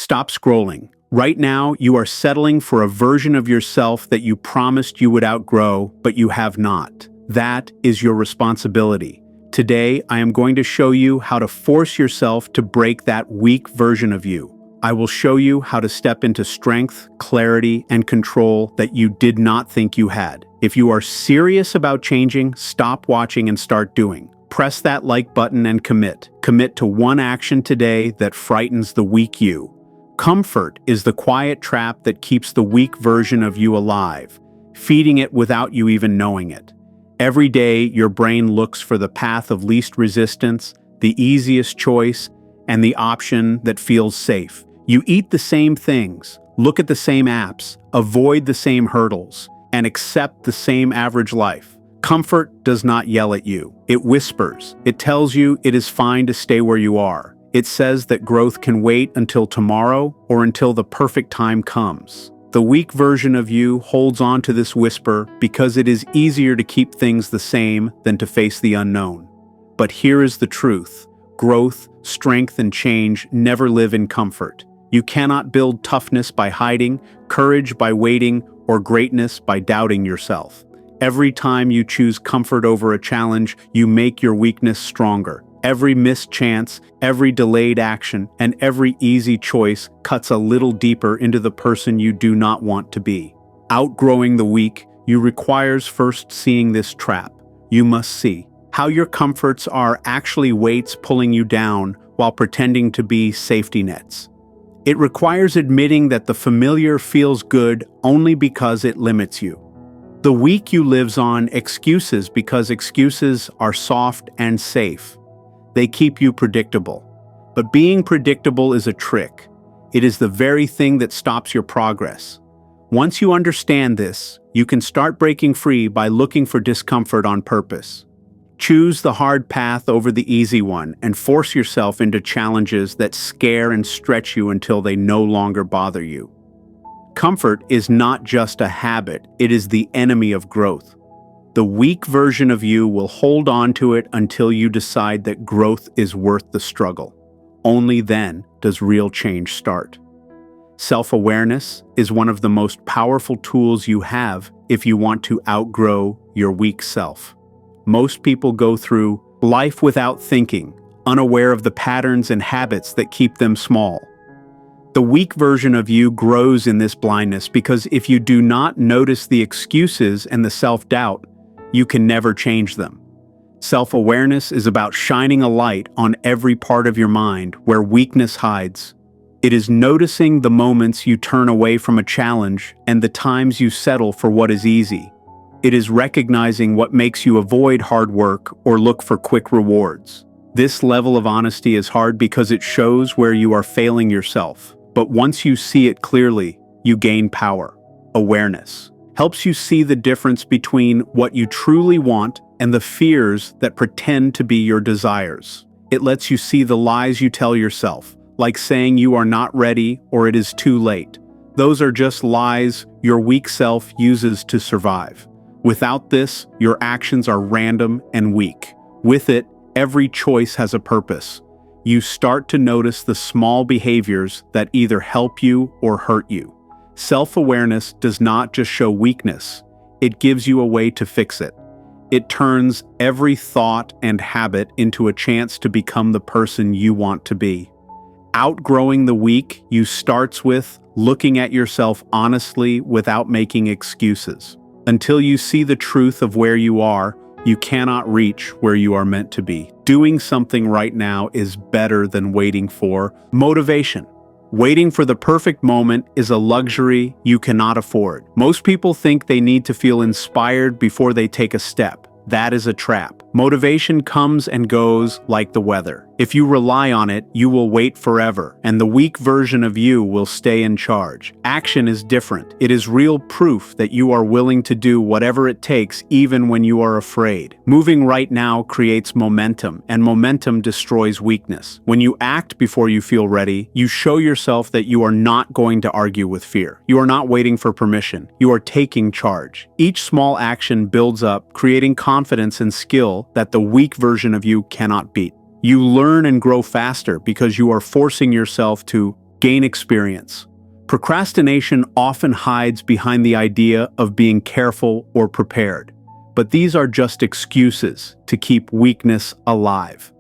Stop scrolling. Right now, you are settling for a version of yourself that you promised you would outgrow, but you have not. That is your responsibility. Today, I am going to show you how to force yourself to break that weak version of you. I will show you how to step into strength, clarity, and control that you did not think you had. If you are serious about changing, stop watching and start doing. Press that like button and commit. Commit to one action today that frightens the weak you. Comfort is the quiet trap that keeps the weak version of you alive, feeding it without you even knowing it. Every day, your brain looks for the path of least resistance, the easiest choice, and the option that feels safe. You eat the same things, look at the same apps, avoid the same hurdles, and accept the same average life. Comfort does not yell at you. It whispers. It tells you it is fine to stay where you are. It says that growth can wait until tomorrow or until the perfect time comes. The weak version of you holds on to this whisper because it is easier to keep things the same than to face the unknown. But here is the truth. Growth, strength, and change never live in comfort. You cannot build toughness by hiding, courage by waiting, or greatness by doubting yourself. Every time you choose comfort over a challenge, you make your weakness stronger. Every missed chance, every delayed action, and every easy choice cuts a little deeper into the person you do not want to be. Outgrowing the weak, you requires first seeing this trap. You must see how your comforts are actually weights pulling you down while pretending to be safety nets. It requires admitting that the familiar feels good only because it limits you. The weak you lives on excuses because excuses are soft and safe. They keep you predictable. But being predictable is a trick. It is the very thing that stops your progress. Once you understand this, you can start breaking free by looking for discomfort on purpose. Choose the hard path over the easy one and force yourself into challenges that scare and stretch you until they no longer bother you. Comfort is not just a habit, it is the enemy of growth. The weak version of you will hold on to it until you decide that growth is worth the struggle. Only then does real change start. Self-awareness is one of the most powerful tools you have if you want to outgrow your weak self. Most people go through life without thinking, unaware of the patterns and habits that keep them small. The weak version of you grows in this blindness because if you do not notice the excuses and the self-doubt, you can never change them. Self-awareness is about shining a light on every part of your mind where weakness hides. It is noticing the moments you turn away from a challenge and the times you settle for what is easy. It is recognizing what makes you avoid hard work or look for quick rewards. This level of honesty is hard because it shows where you are failing yourself. But once you see it clearly, you gain power. Awareness helps you see the difference between what you truly want and the fears that pretend to be your desires. It lets you see the lies you tell yourself, like saying you are not ready or it is too late. Those are just lies your weak self uses to survive. Without this, your actions are random and weak. With it, every choice has a purpose. You start to notice the small behaviors that either help you or hurt you. Self-awareness does not just show weakness, it gives you a way to fix it. It turns every thought and habit into a chance to become the person you want to be. Outgrowing the weak you starts with looking at yourself honestly without making excuses. Until you see the truth of where you are, you cannot reach where you are meant to be. Doing something right now is better than waiting for motivation. Waiting for the perfect moment is a luxury you cannot afford. Most people think they need to feel inspired before they take a step. That is a trap. Motivation comes and goes like the weather. If you rely on it, you will wait forever, and the weak version of you will stay in charge. Action is different. It is real proof that you are willing to do whatever it takes even when you are afraid. Moving right now creates momentum, and momentum destroys weakness. When you act before you feel ready, you show yourself that you are not going to argue with fear. You are not waiting for permission. You are taking charge. Each small action builds up, creating confidence and skill that the weak version of you cannot beat. You learn and grow faster because you are forcing yourself to Gain experience. Procrastination often hides behind the idea of being careful or prepared, but these are just excuses to keep weakness alive.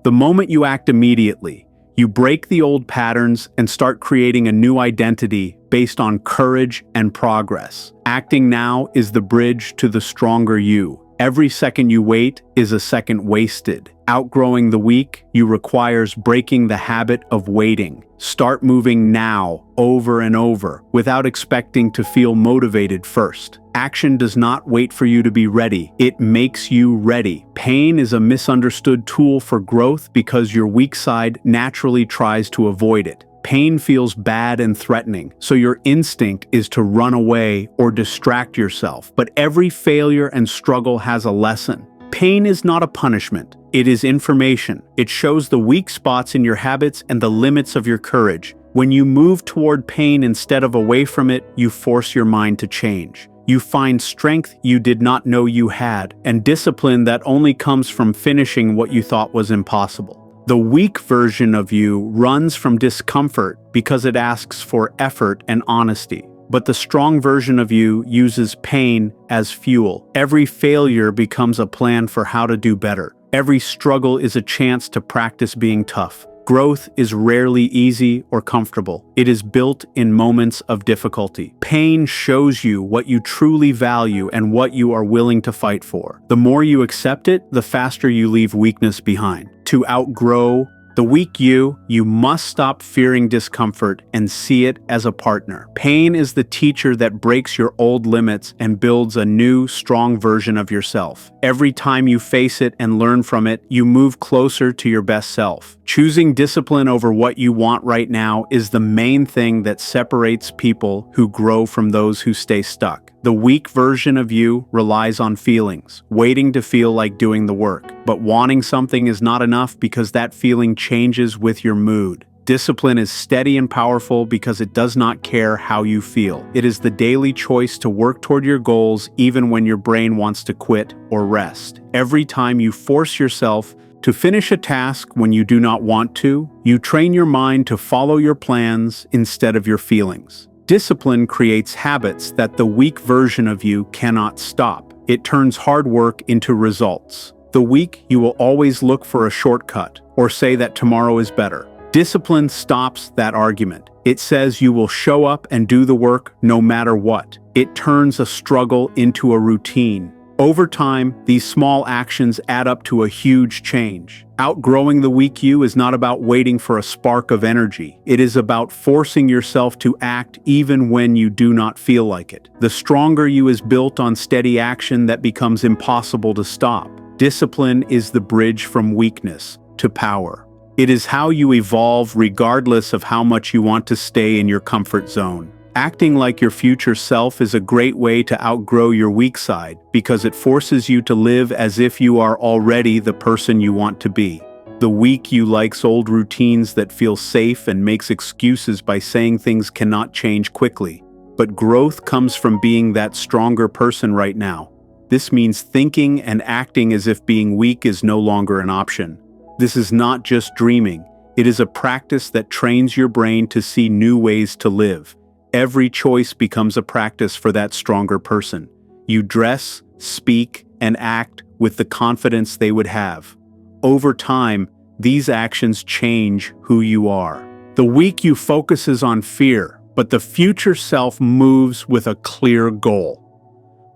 The moment you act immediately, you break the old patterns and start creating a new identity based on courage and progress. Acting now is the bridge to the stronger you. Every second you wait is a second wasted. Outgrowing the weak you requires breaking the habit of waiting. Start moving now, over and over, without expecting to feel motivated first. Action does not wait for you to be ready. It makes you ready. Pain is a misunderstood tool for growth because your weak side naturally tries to avoid it. Pain feels bad and threatening, so your instinct is to run away or distract yourself. But every failure and struggle has a lesson. Pain is not a punishment. It is information. It shows the weak spots in your habits and the limits of your courage. When you move toward pain instead of away from it, you force your mind to change. You find strength you did not know you had, and discipline that only comes from finishing what you thought was impossible. The weak version of you runs from discomfort because it asks for effort and honesty. But the strong version of you uses pain as fuel. Every failure becomes a plan for how to do better. Every struggle is a chance to practice being tough. Growth is rarely easy or comfortable. It is built in moments of difficulty. Pain shows you what you truly value and what you are willing to fight for. The more you accept it, the faster you leave weakness behind. To outgrow the weak you must stop fearing discomfort and see it as a partner. Pain is the teacher that breaks your old limits and builds a new, strong version of yourself. Every time you face it and learn from it, you move closer to your best self. Choosing discipline over what you want right now is the main thing that separates people who grow from those who stay stuck. The weak version of you relies on feelings, waiting to feel like doing the work. But wanting something is not enough because that feeling changes with your mood. Discipline is steady and powerful because it does not care how you feel. It is the daily choice to work toward your goals even when your brain wants to quit or rest. Every time you force yourself to finish a task when you do not want to, you train your mind to follow your plans instead of your feelings. Discipline creates habits that the weak version of you cannot stop. It turns hard work into results. The weak you will always look for a shortcut or say that tomorrow is better. Discipline stops that argument. It says you will show up and do the work no matter what. It turns a struggle into a routine. Over time, these small actions add up to a huge change. Outgrowing the weak you is not about waiting for a spark of energy. It is about forcing yourself to act even when you do not feel like it. The stronger you is built on steady action that becomes impossible to stop. Discipline is the bridge from weakness to power. It is how you evolve regardless of how much you want to stay in your comfort zone. Acting like your future self is a great way to outgrow your weak side because it forces you to live as if you are already the person you want to be. The weak you likes old routines that feel safe and makes excuses by saying things cannot change quickly. But growth comes from being that stronger person right now. This means thinking and acting as if being weak is no longer an option. This is not just dreaming. It is a practice that trains your brain to see new ways to live. Every choice becomes a practice for that stronger person. You dress, speak, and act with the confidence they would have. Over time, these actions change who you are. The weak you focuses on fear, but the future self moves with a clear goal.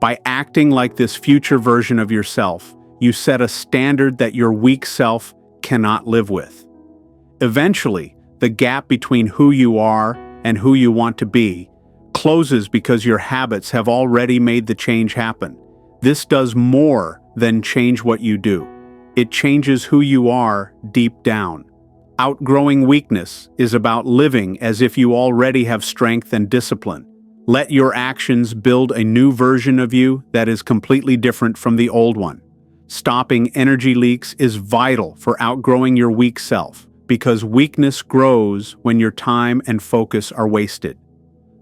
By acting like this future version of yourself, you set a standard that your weak self cannot live with. Eventually, the gap between who you are and who you want to be closes because your habits have already made the change happen. This does more than change what you do. It changes who you are deep down. Outgrowing weakness is about living as if you already have strength and discipline. Let your actions build a new version of you that is completely different from the old one. Stopping energy leaks is vital for outgrowing your weak self, because weakness grows when your time and focus are wasted.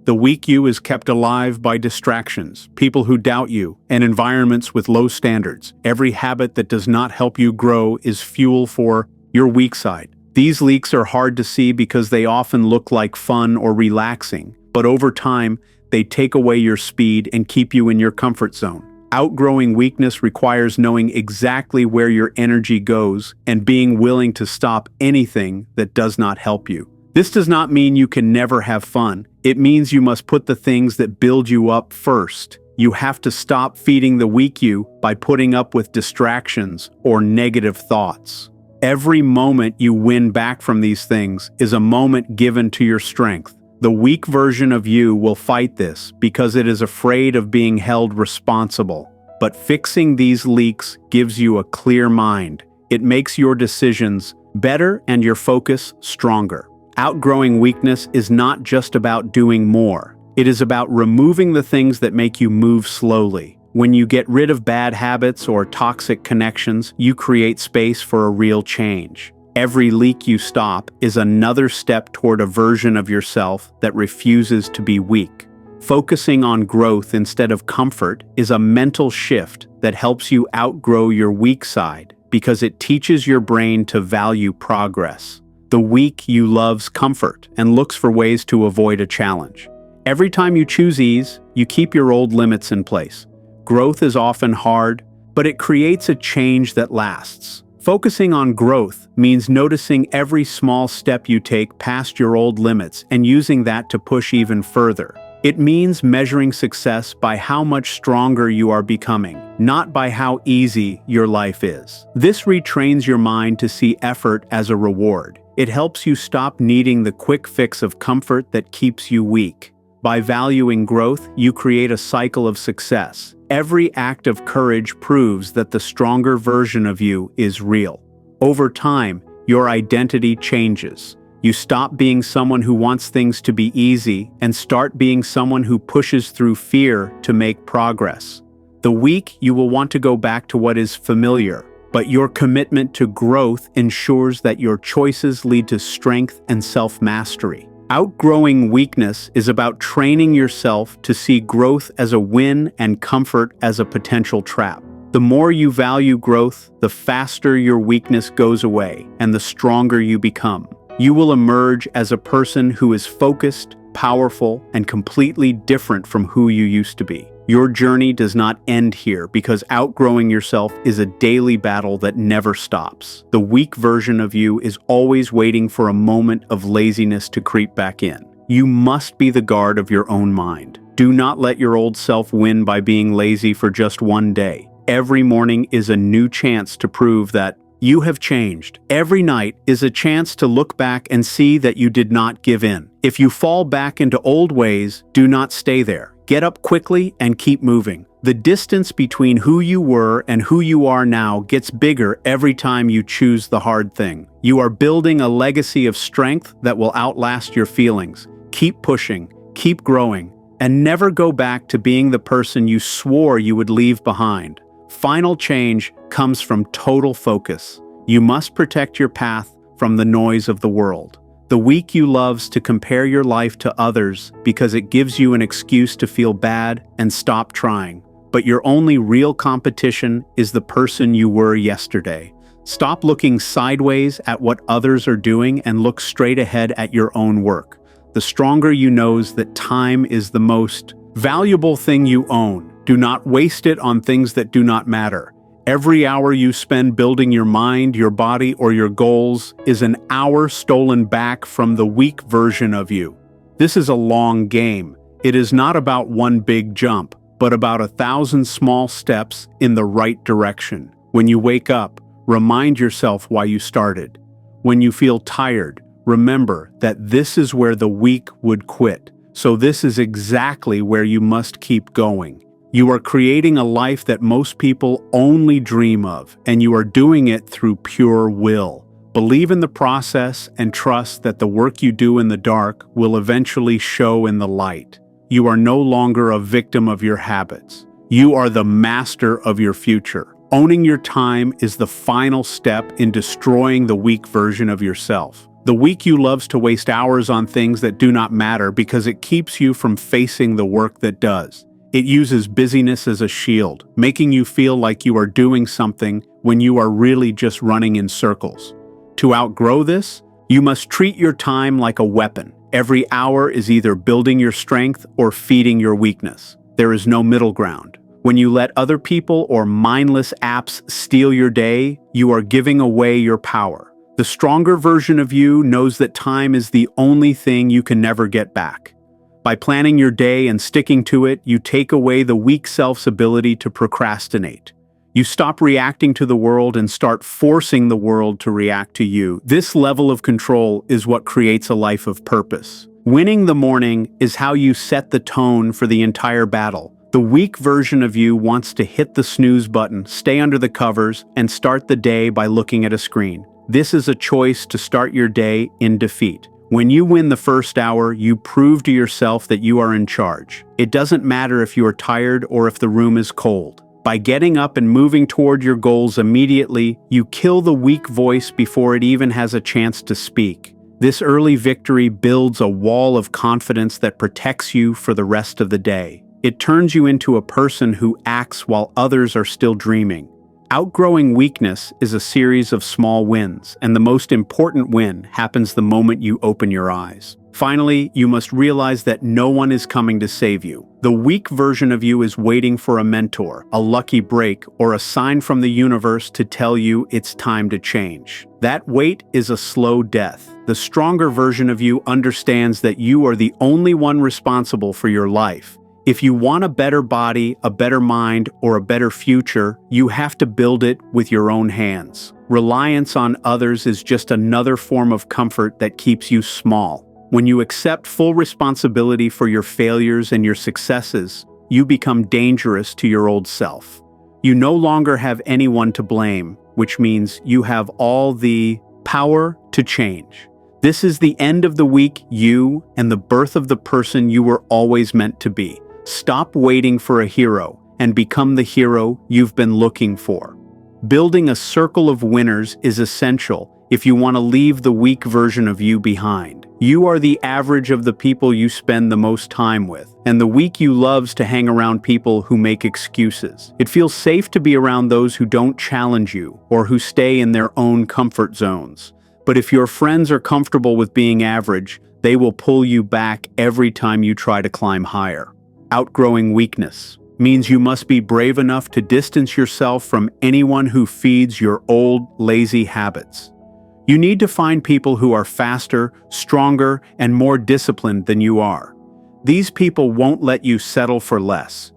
The weak you is kept alive by distractions, people who doubt you, and environments with low standards. Every habit that does not help you grow is fuel for your weak side. These leaks are hard to see because they often look like fun or relaxing, but over time, they take away your speed and keep you in your comfort zone. Outgrowing weakness requires knowing exactly where your energy goes and being willing to stop anything that does not help you. This does not mean you can never have fun. It means you must put the things that build you up first. You have to stop feeding the weak you by putting up with distractions or negative thoughts. Every moment you win back from these things is a moment given to your strength. The weak version of you will fight this because it is afraid of being held responsible. But fixing these leaks gives you a clear mind. It makes your decisions better and your focus stronger. Outgrowing weakness is not just about doing more. It is about removing the things that make you move slowly. When you get rid of bad habits or toxic connections, you create space for a real change. Every leak you stop is another step toward a version of yourself that refuses to be weak. Focusing on growth instead of comfort is a mental shift that helps you outgrow your weak side because it teaches your brain to value progress. The weak you loves comfort and looks for ways to avoid a challenge. Every time you choose ease, you keep your old limits in place. Growth is often hard, but it creates a change that lasts. Focusing on growth means noticing every small step you take past your old limits and using that to push even further. It means measuring success by how much stronger you are becoming, not by how easy your life is. This retrains your mind to see effort as a reward. It helps you stop needing the quick fix of comfort that keeps you weak. By valuing growth, you create a cycle of success. Every act of courage proves that the stronger version of you is real. Over time, your identity changes. You stop being someone who wants things to be easy and start being someone who pushes through fear to make progress. The weak, you will want to go back to what is familiar, but your commitment to growth ensures that your choices lead to strength and self-mastery. Outgrowing weakness is about training yourself to see growth as a win and comfort as a potential trap. The more you value growth, the faster your weakness goes away and the stronger you become. You will emerge as a person who is focused, powerful, and completely different from who you used to be. Your journey does not end here because outgrowing yourself is a daily battle that never stops. The weak version of you is always waiting for a moment of laziness to creep back in. You must be the guard of your own mind. Do not let your old self win by being lazy for just one day. Every morning is a new chance to prove that you have changed. Every night is a chance to look back and see that you did not give in. If you fall back into old ways, do not stay there. Get up quickly and keep moving. The distance between who you were and who you are now gets bigger every time you choose the hard thing. You are building a legacy of strength that will outlast your feelings. Keep pushing, keep growing, and never go back to being the person you swore you would leave behind. Final change comes from total focus. You must protect your path from the noise of the world. The weak you loves to compare your life to others because it gives you an excuse to feel bad and stop trying. But your only real competition is the person you were yesterday. Stop looking sideways at what others are doing and look straight ahead at your own work. The stronger you knows that time is the most valuable thing you own. Do not waste it on things that do not matter. Every hour you spend building your mind, your body, or your goals is an hour stolen back from the weak version of you. This is a long game. It is not about one big jump, but about 1,000 small steps in the right direction. When you wake up, remind yourself why you started. When you feel tired, remember that this is where the weak would quit. So this is exactly where you must keep going. You are creating a life that most people only dream of, and you are doing it through pure will. Believe in the process and trust that the work you do in the dark will eventually show in the light. You are no longer a victim of your habits. You are the master of your future. Owning your time is the final step in destroying the weak version of yourself. The weak you loves to waste hours on things that do not matter because it keeps you from facing the work that does. It uses busyness as a shield, making you feel like you are doing something when you are really just running in circles. To outgrow this, you must treat your time like a weapon. Every hour is either building your strength or feeding your weakness. There is no middle ground. When you let other people or mindless apps steal your day, you are giving away your power. The stronger version of you knows that time is the only thing you can never get back. By planning your day and sticking to it, you take away the weak self's ability to procrastinate. You stop reacting to the world and start forcing the world to react to you. This level of control is what creates a life of purpose. Winning the morning is how you set the tone for the entire battle. The weak version of you wants to hit the snooze button, stay under the covers, and start the day by looking at a screen. This is a choice to start your day in defeat. When you win the first hour, you prove to yourself that you are in charge. It doesn't matter if you are tired or if the room is cold. By getting up and moving toward your goals immediately, you kill the weak voice before it even has a chance to speak. This early victory builds a wall of confidence that protects you for the rest of the day. It turns you into a person who acts while others are still dreaming. Outgrowing weakness is a series of small wins, and the most important win happens the moment you open your eyes. Finally, you must realize that no one is coming to save you. The weak version of you is waiting for a mentor, a lucky break, or a sign from the universe to tell you it's time to change. That wait is a slow death. The stronger version of you understands that you are the only one responsible for your life. If you want a better body, a better mind, or a better future, you have to build it with your own hands. Reliance on others is just another form of comfort that keeps you small. When you accept full responsibility for your failures and your successes, you become dangerous to your old self. You no longer have anyone to blame, which means you have all the power to change. This is the end of the weak you and the birth of the person you were always meant to be. Stop waiting for a hero and become the hero you've been looking for. Building a circle of winners is essential if you want to leave the weak version of you behind. You are the average of the people you spend the most time with, and the weak you loves to hang around people who make excuses. It feels safe to be around those who don't challenge you or who stay in their own comfort zones. But if your friends are comfortable with being average, they will pull you back every time you try to climb higher. Outgrowing weakness means you must be brave enough to distance yourself from anyone who feeds your old, lazy habits. You need to find people who are faster, stronger, and more disciplined than you are. These people won't let you settle for less.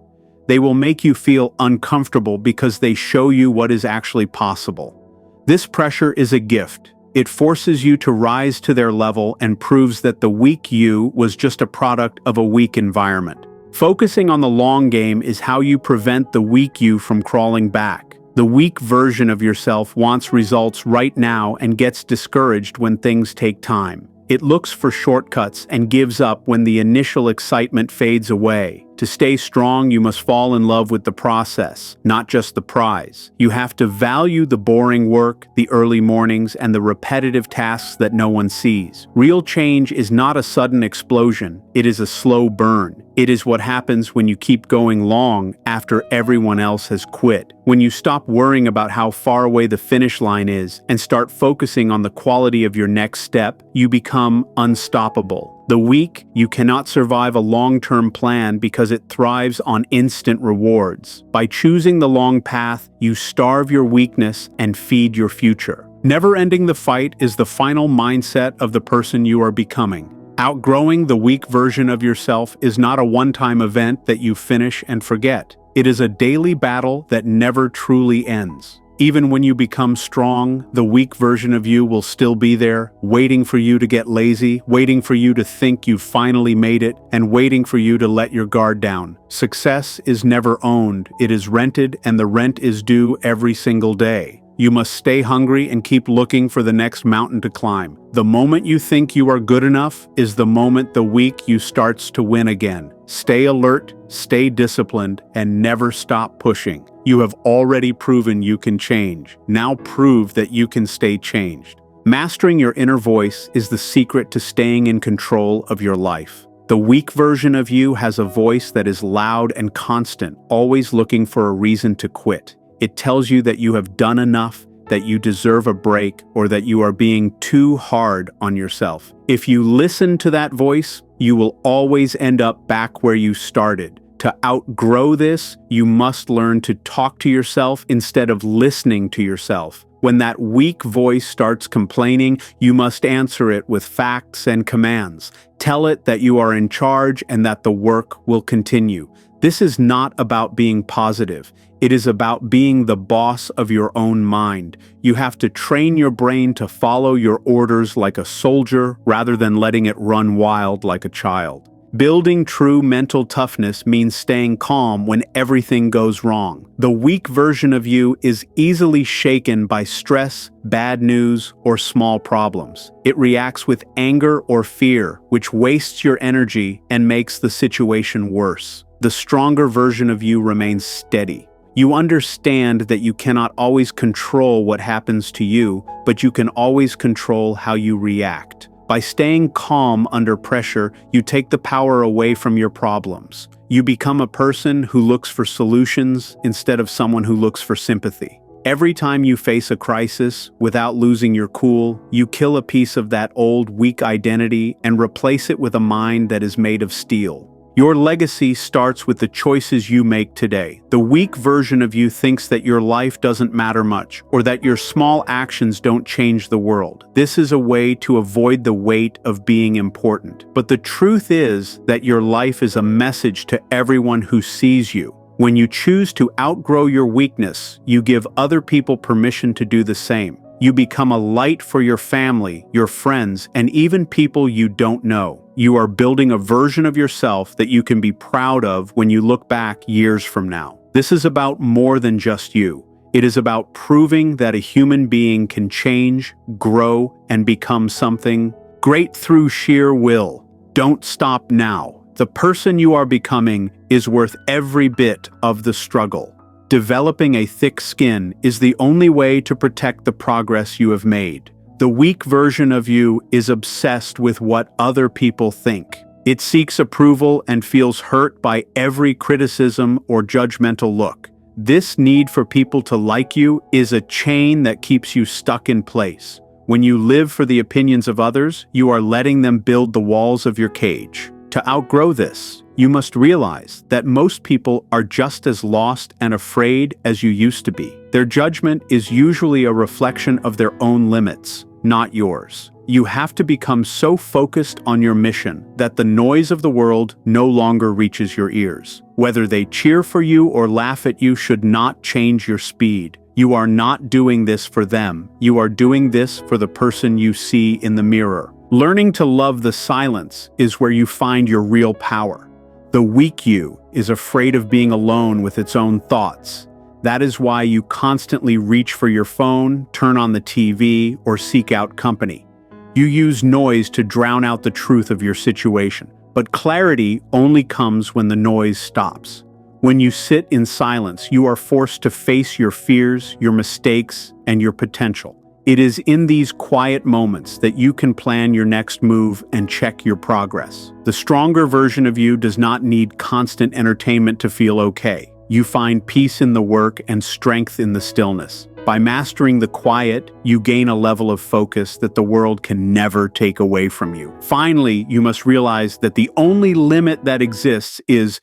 They will make you feel uncomfortable because they show you what is actually possible. This pressure is a gift. It forces you to rise to their level and proves that the weak you was just a product of a weak environment. Focusing on the long game is how you prevent the weak you from crawling back. The weak version of yourself wants results right now and gets discouraged when things take time. It looks for shortcuts and gives up when the initial excitement fades away. To stay strong, you must fall in love with the process, not just the prize. You have to value the boring work, the early mornings, and the repetitive tasks that no one sees. Real change is not a sudden explosion, it is a slow burn. It is what happens when you keep going long after everyone else has quit. When you stop worrying about how far away the finish line is and start focusing on the quality of your next step, you become unstoppable. The weak, you cannot survive a long-term plan because it thrives on instant rewards. By choosing the long path, you starve your weakness and feed your future. Never ending the fight is the final mindset of the person you are becoming. Outgrowing the weak version of yourself is not a one-time event that you finish and forget. It is a daily battle that never truly ends. Even when you become strong, the weak version of you will still be there, waiting for you to get lazy, waiting for you to think you've finally made it, and waiting for you to let your guard down. Success is never owned, it is rented, and the rent is due every single day. You must stay hungry and keep looking for the next mountain to climb. The moment you think you are good enough is the moment the weak you starts to win again. Stay alert, stay disciplined, and never stop pushing. You have already proven you can change. Now prove that you can stay changed. Mastering your inner voice is the secret to staying in control of your life. The weak version of you has a voice that is loud and constant, always looking for a reason to quit. It tells you that you have done enough, that you deserve a break or that you are being too hard on yourself. If you listen to that voice, you will always end up back where you started. To outgrow this, you must learn to talk to yourself instead of listening to yourself. When that weak voice starts complaining, you must answer it with facts and commands. Tell it that you are in charge and that the work will continue. This is not about being positive. It is about being the boss of your own mind. You have to train your brain to follow your orders like a soldier rather than letting it run wild like a child. Building true mental toughness means staying calm when everything goes wrong. The weak version of you is easily shaken by stress, bad news, or small problems. It reacts with anger or fear, which wastes your energy and makes the situation worse. The stronger version of you remains steady. You understand that you cannot always control what happens to you, but you can always control how you react. By staying calm under pressure, you take the power away from your problems. You become a person who looks for solutions instead of someone who looks for sympathy. Every time you face a crisis without losing your cool, you kill a piece of that old weak identity and replace it with a mind that is made of steel. Your legacy starts with the choices you make today. The weak version of you thinks that your life doesn't matter much, or that your small actions don't change the world. This is a way to avoid the weight of being important. But the truth is that your life is a message to everyone who sees you. When you choose to outgrow your weakness, you give other people permission to do the same. You become a light for your family, your friends, and even people you don't know. You are building a version of yourself that you can be proud of when you look back years from now. This is about more than just you. It is about proving that a human being can change, grow, and become something great through sheer will. Don't stop now. The person you are becoming is worth every bit of the struggle. Developing a thick skin is the only way to protect the progress you have made. The weak version of you is obsessed with what other people think. It seeks approval and feels hurt by every criticism or judgmental look. This need for people to like you is a chain that keeps you stuck in place. When you live for the opinions of others, you are letting them build the walls of your cage. To outgrow this, you must realize that most people are just as lost and afraid as you used to be. Their judgment is usually a reflection of their own limits, not yours. You have to become so focused on your mission that the noise of the world no longer reaches your ears. Whether they cheer for you or laugh at you should not change your speed. You are not doing this for them. You are doing this for the person you see in the mirror. Learning to love the silence is where you find your real power. The weak you is afraid of being alone with its own thoughts. That is why you constantly reach for your phone, turn on the TV, or seek out company. You use noise to drown out the truth of your situation. But clarity only comes when the noise stops. When you sit in silence, you are forced to face your fears, your mistakes, and your potential. It is in these quiet moments that you can plan your next move and check your progress. The stronger version of you does not need constant entertainment to feel okay. You find peace in the work and strength in the stillness. By mastering the quiet, you gain a level of focus that the world can never take away from you. Finally, you must realize that the only limit that exists is